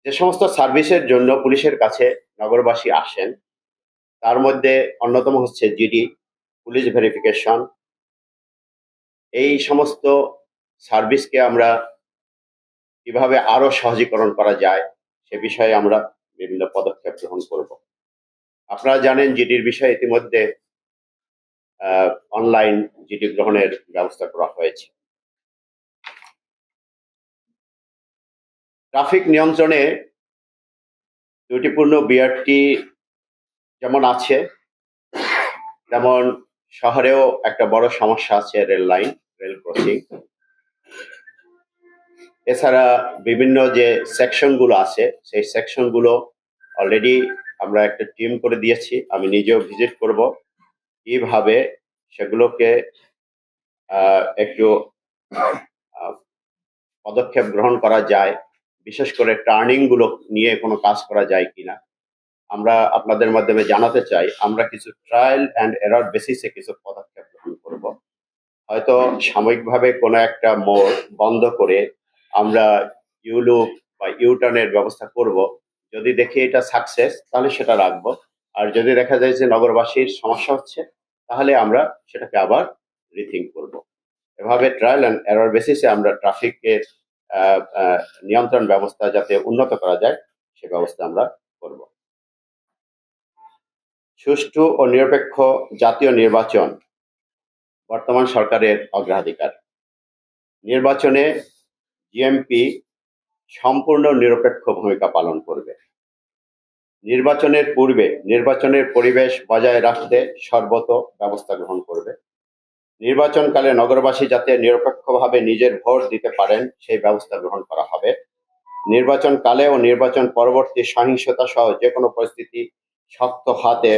যে সমস্ত সার্ভিসের জন্য পুলিশের কাছে নগরবাসী আসেন তার মধ্যে অন্যতম হচ্ছে জিডি, পুলিশ ভেরিফিকেশন। এই সমস্ত সার্ভিসকে আমরা কিভাবে আরো সহজীকরণ করা যায় সে বিষয়ে আমরা বিভিন্ন পদক্ষেপ গ্রহণ করব। আপনারা জানেন জিডির বিষয়ে ইতিমধ্যে অনলাইন জিডি গ্রহণের ব্যবস্থা করা হয়েছে। ট্রাফিক নিয়ন্ত্রণে ত্রুটিপূর্ণ বিআরটি যেমন আছে, তেমন শহরেও একটা বড় সমস্যা আছে রেল লাইন, রেল ক্রসিং। এছাড়া বিভিন্ন যে সেকশনগুলো আছে সেই সেকশনগুলো অলরেডি আমরা একটা টিম করে দিয়েছি, আমি নিজেও ভিজিট করব কিভাবে সেগুলোকে একটু পদক্ষেপ গ্রহণ করা যায়, বিশেষ করে টার্নিং গুলো নিয়ে কোনো কাজ করা যায় কিনা আমরা আপনাদের মাধ্যমে জানাতে চাই। আমরা কিছু ট্রায়াল অ্যান্ড এরর বেসিসে কিছু পদক্ষেপ গ্রহণ করব। হয়তো সাময়িকভাবে কোনো একটা মোড় বন্ধ করে আমরা ইউলুপ বা ইউটার্নের ব্যবস্থা করব। যদি দেখি এটা সাকসেস তাহলে সেটা রাখবো, আর যদি দেখা যায় যে নগরবাসীর সমস্যা হচ্ছে তাহলে আমরা সেটাকে আবার রিথিঙ্ক করব। এভাবে ট্রায়াল অ্যান্ড এরর বেসিসে আমরা ট্রাফিকের নিয়ন্ত্রণ ব্যবস্থা যাতে উন্নত করা যায় সে ব্যবস্থা আমরা করব। সুষ্ঠু ও নিরপেক্ষ জাতীয় নির্বাচন বর্তমান সরকারের অগ্রাধিকার। নির্বাচনে জিএমপি সম্পূর্ণ নিরপেক্ষ ভূমিকা পালন করবে। নির্বাচনের পূর্বে নির্বাচনের পরিবেশ বজায় রাখতে সর্বত ব্যবস্থা গ্রহণ করবে। নির্বাচনকালে নগরবাসী যাতে নিরপেক্ষভাবে নিজের ভোট দিতে পারেন সেই ব্যবস্থা গ্রহণ করা হবে। নির্বাচনকালে ও নির্বাচন পরবর্তী সহিংসতা সহ যে কোনো পরিস্থিতি শক্ত হাতে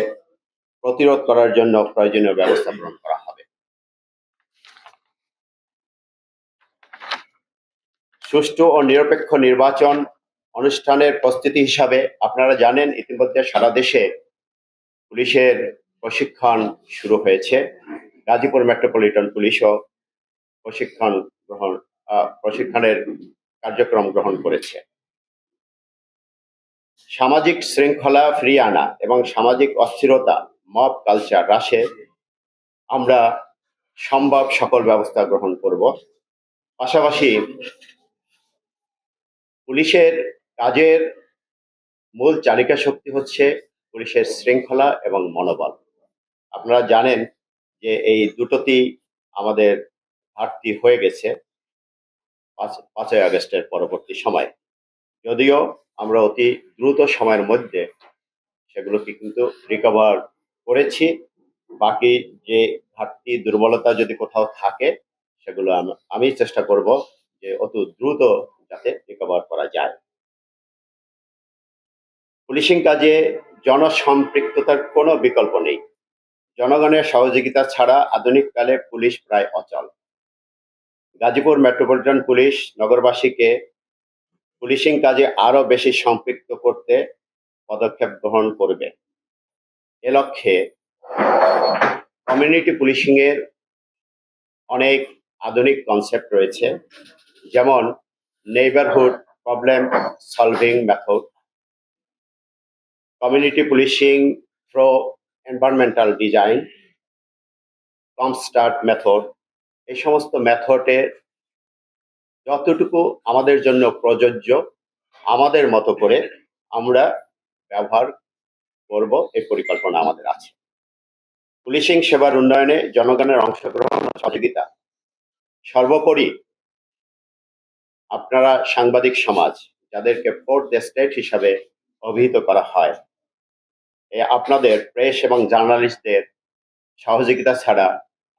প্রতিরোধ করার জন্য প্রয়োজনীয় ব্যবস্থা গ্রহণ করা হবে। সুষ্ঠু ও নিরপেক্ষ নির্বাচন অনুষ্ঠানের প্রস্তুতি হিসাবে আপনারা জানেন ইতিমধ্যে সারা দেশে পুলিশের প্রশিক্ষণ শুরু হয়েছে। গাজীপুর মেট্রোপলিটন পুলিশও প্রশিক্ষণের কার্যক্রম গ্রহণ করেছে। সামাজিক শৃঙ্খলা ফিরিয়ে আনা এবং সামাজিক অস্থিরতা, মব কালচার হ্রাসে আমরা সম্ভব সকল ব্যবস্থা গ্রহণ করব। পাশাপাশি পুলিশের কাজের মূল চালিকা শক্তি হচ্ছে পুলিশের শৃঙ্খলা এবং মনোবল। আপনারা জানেন যে এই দুটোতেই আমাদের ঘাটতি হয়ে গেছে 5ই আগস্টের পরবর্তী সময়। যদিও আমরা অতি দ্রুত সময়ের মধ্যে সেগুলোকে কিন্তু রিকভার করেছি। বাকি যে ঘাটতি দুর্বলতা যদি কোথাও থাকে সেগুলো আমি চেষ্টা করব যে অতি দ্রুত যাতে রিকভার করা যায়। পুলিশিং কাজে জনসম্পৃক্ততার কোনো বিকল্প নেই। জনগণের সহযোগিতা ছাড়া আধুনিক কালে পুলিশ প্রায় অচল। গাজীপুর মেট্রোপলিটন পুলিশ নগরবাসীকে পুলিশিং কাজে আরো বেশি সম্পৃক্ত করতে পদক্ষেপ গ্রহণ করবে। এ লক্ষ্যে কমিউনিটি পুলিশিং এর অনেক আধুনিক কনসেপ্ট রয়েছে, যেমন neighbourhood problem solving method, community policing through environmental design, CompStat method. এই সমস্ত মেথডের যতটুকু আমাদের জন্য প্রযোজ্য আমাদের মতো করে আমরা ব্যবহার করব, এই পরিকল্পনা আমাদের আছে। পুলিশিং সেবার উন্নয়নে জনগণের অংশগ্রহণ ও সহযোগিতা সর্বোপরি। আপনারা সাংবাদিক সমাজ, যাদেরকে ফোর্থ স্টেট হিসাবে অভিহিত করা হয়, আপনাদের প্রেস এবং জার্নালিস্টদের সহযোগিতা ছাড়া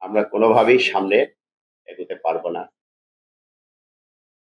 আমরা কোনোভাবেই সামনে এগোতে পারবো না।